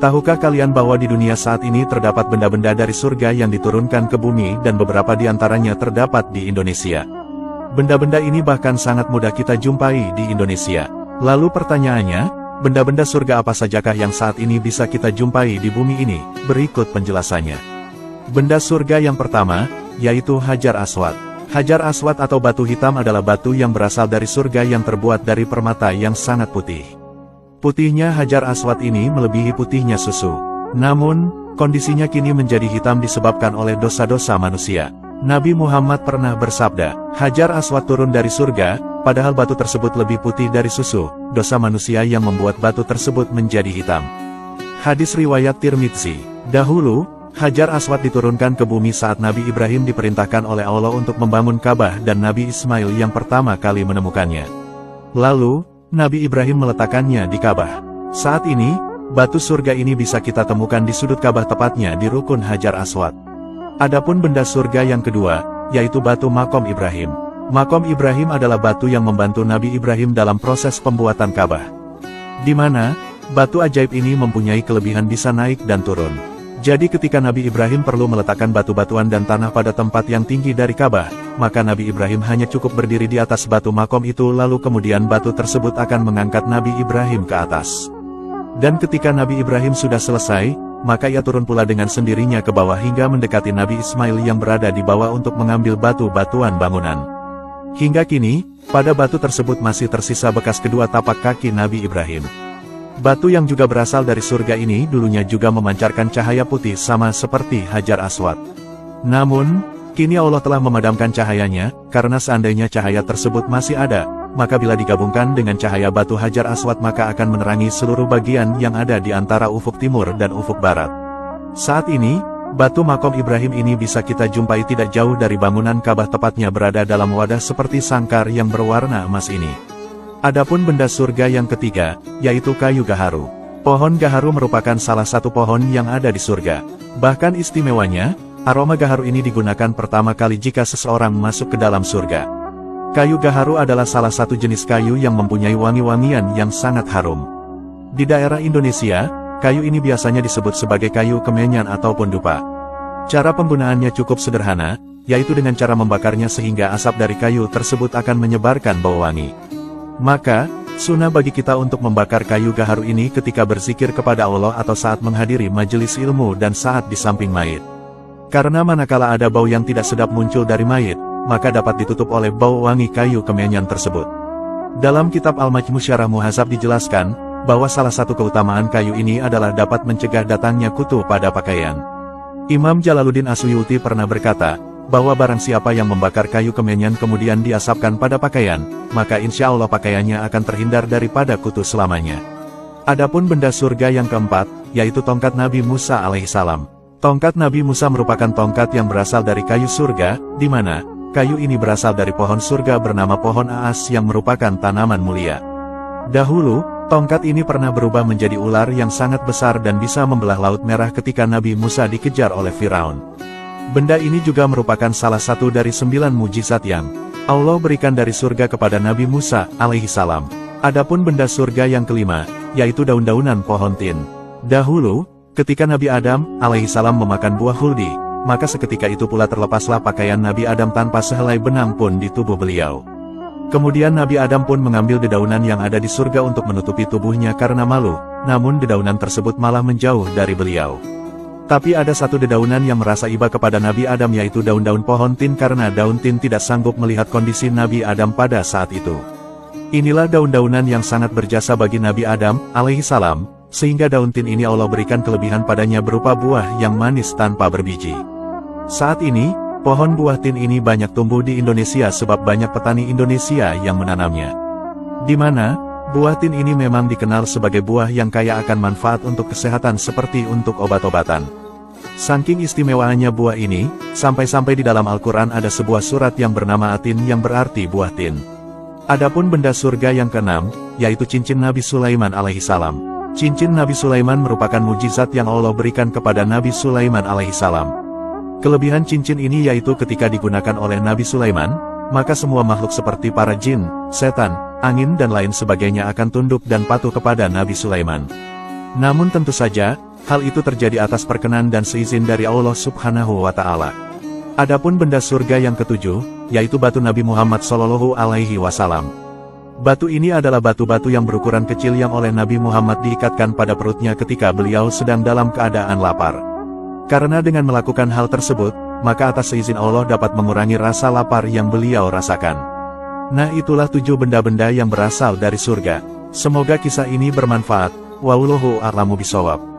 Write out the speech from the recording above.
Tahukah kalian bahwa di dunia saat ini terdapat benda-benda dari surga yang diturunkan ke bumi dan beberapa di antaranya terdapat di Indonesia? Benda-benda ini bahkan sangat mudah kita jumpai di Indonesia. Lalu pertanyaannya, benda-benda surga apa sajakah yang saat ini bisa kita jumpai di bumi ini? Berikut penjelasannya. Benda surga yang pertama, yaitu Hajar Aswad. Hajar Aswad atau batu hitam adalah batu yang berasal dari surga yang terbuat dari permata yang sangat putih. Putihnya Hajar Aswad ini melebihi putihnya susu. Namun, kondisinya kini menjadi hitam disebabkan oleh dosa-dosa manusia. Nabi Muhammad pernah bersabda, Hajar Aswad turun dari surga, padahal batu tersebut lebih putih dari susu. Dosa manusia yang membuat batu tersebut menjadi hitam. Hadis riwayat Tirmidzi. Dahulu, Hajar Aswad diturunkan ke bumi saat Nabi Ibrahim diperintahkan oleh Allah untuk membangun Ka'bah dan Nabi Ismail yang pertama kali menemukannya. Lalu, Nabi Ibrahim meletakkannya di Ka'bah. Saat ini, batu surga ini bisa kita temukan di sudut Ka'bah, tepatnya di rukun Hajar Aswad. Adapun benda surga yang kedua, yaitu batu Maqam Ibrahim. Maqam Ibrahim adalah batu yang membantu Nabi Ibrahim dalam proses pembuatan Ka'bah. Di mana, batu ajaib ini mempunyai kelebihan bisa naik dan turun. Jadi ketika Nabi Ibrahim perlu meletakkan batu-batuan dan tanah pada tempat yang tinggi dari Ka'bah, maka Nabi Ibrahim hanya cukup berdiri di atas batu Maqam itu, lalu kemudian batu tersebut akan mengangkat Nabi Ibrahim ke atas. Dan ketika Nabi Ibrahim sudah selesai, maka ia turun pula dengan sendirinya ke bawah hingga mendekati Nabi Ismail yang berada di bawah untuk mengambil batu-batuan bangunan. Hingga kini, pada batu tersebut masih tersisa bekas kedua tapak kaki Nabi Ibrahim. Batu yang juga berasal dari surga ini dulunya juga memancarkan cahaya putih sama seperti Hajar Aswad. Namun, kini Allah telah memadamkan cahayanya, karena seandainya cahaya tersebut masih ada, maka bila digabungkan dengan cahaya batu Hajar Aswad maka akan menerangi seluruh bagian yang ada di antara ufuk timur dan ufuk barat. Saat ini, batu Maqam Ibrahim ini bisa kita jumpai tidak jauh dari bangunan Ka'bah, tepatnya berada dalam wadah seperti sangkar yang berwarna emas ini. Adapun benda surga yang ketiga, yaitu kayu gaharu. Pohon gaharu merupakan salah satu pohon yang ada di surga. Bahkan istimewanya, aroma gaharu ini digunakan pertama kali jika seseorang masuk ke dalam surga. Kayu gaharu adalah salah satu jenis kayu yang mempunyai wangi-wangian yang sangat harum. Di daerah Indonesia, kayu ini biasanya disebut sebagai kayu kemenyan ataupun dupa. Cara penggunaannya cukup sederhana, yaitu dengan cara membakarnya sehingga asap dari kayu tersebut akan menyebarkan bau wangi. Maka, sunnah bagi kita untuk membakar kayu gaharu ini ketika berzikir kepada Allah atau saat menghadiri majelis ilmu dan saat di samping mayit. Karena manakala ada bau yang tidak sedap muncul dari mayit, maka dapat ditutup oleh bau wangi kayu kemenyan tersebut. Dalam kitab Al-Majmu' Syarah Muhadzab dijelaskan, bahwa salah satu keutamaan kayu ini adalah dapat mencegah datangnya kutu pada pakaian. Imam Jalaluddin As-Suyuti pernah berkata, bahwa barang siapa yang membakar kayu kemenyan kemudian diasapkan pada pakaian, maka insya Allah pakaiannya akan terhindar daripada kutu selamanya. Adapun benda surga yang keempat, yaitu tongkat Nabi Musa alaihissalam. Tongkat Nabi Musa merupakan tongkat yang berasal dari kayu surga, di mana kayu ini berasal dari pohon surga bernama pohon aas yang merupakan tanaman mulia. Dahulu, tongkat ini pernah berubah menjadi ular yang sangat besar dan bisa membelah Laut Merah ketika Nabi Musa dikejar oleh Firaun. Benda ini juga merupakan salah satu dari 9 mujizat yang Allah berikan dari surga kepada Nabi Musa alaihissalam. Adapun benda surga yang kelima, yaitu daun-daunan pohon tin. Dahulu, ketika Nabi Adam alaihissalam memakan buah huldi, maka seketika itu pula terlepaslah pakaian Nabi Adam tanpa sehelai benang pun di tubuh beliau. Kemudian Nabi Adam pun mengambil dedaunan yang ada di surga untuk menutupi tubuhnya karena malu, namun dedaunan tersebut malah menjauh dari beliau. Tapi ada satu dedaunan yang merasa iba kepada Nabi Adam, yaitu daun-daun pohon tin, karena daun tin tidak sanggup melihat kondisi Nabi Adam pada saat itu. Inilah daun-daunan yang sangat berjasa bagi Nabi Adam alaihissalam, sehingga daun tin ini Allah berikan kelebihan padanya berupa buah yang manis tanpa berbiji. Saat ini, pohon buah tin ini banyak tumbuh di Indonesia sebab banyak petani Indonesia yang menanamnya. Di mana, buah tin ini memang dikenal sebagai buah yang kaya akan manfaat untuk kesehatan seperti untuk obat-obatan. Saking istimewaannya buah ini, sampai-sampai di dalam Al-Quran ada sebuah surat yang bernama Atin yang berarti buah tin. Adapun benda surga yang keenam, yaitu cincin Nabi Sulaiman alaihissalam. Cincin Nabi Sulaiman merupakan mujizat yang Allah berikan kepada Nabi Sulaiman alaihissalam. Kelebihan cincin ini yaitu ketika digunakan oleh Nabi Sulaiman, maka semua makhluk seperti para jin, setan, angin dan lain sebagainya akan tunduk dan patuh kepada Nabi Sulaiman. Namun tentu saja, hal itu terjadi atas perkenan dan seizin dari Allah Subhanahu wa Ta'ala. Adapun benda surga yang ketujuh, yaitu batu Nabi Muhammad Shallallahu Alaihi Wasallam. Batu ini adalah batu-batu yang berukuran kecil yang oleh Nabi Muhammad diikatkan pada perutnya ketika beliau sedang dalam keadaan lapar. Karena dengan melakukan hal tersebut, maka atas seizin Allah dapat mengurangi rasa lapar yang beliau rasakan. Nah, itulah 7 benda-benda yang berasal dari surga. Semoga kisah ini bermanfaat. Wallahu a'lamu bishawab.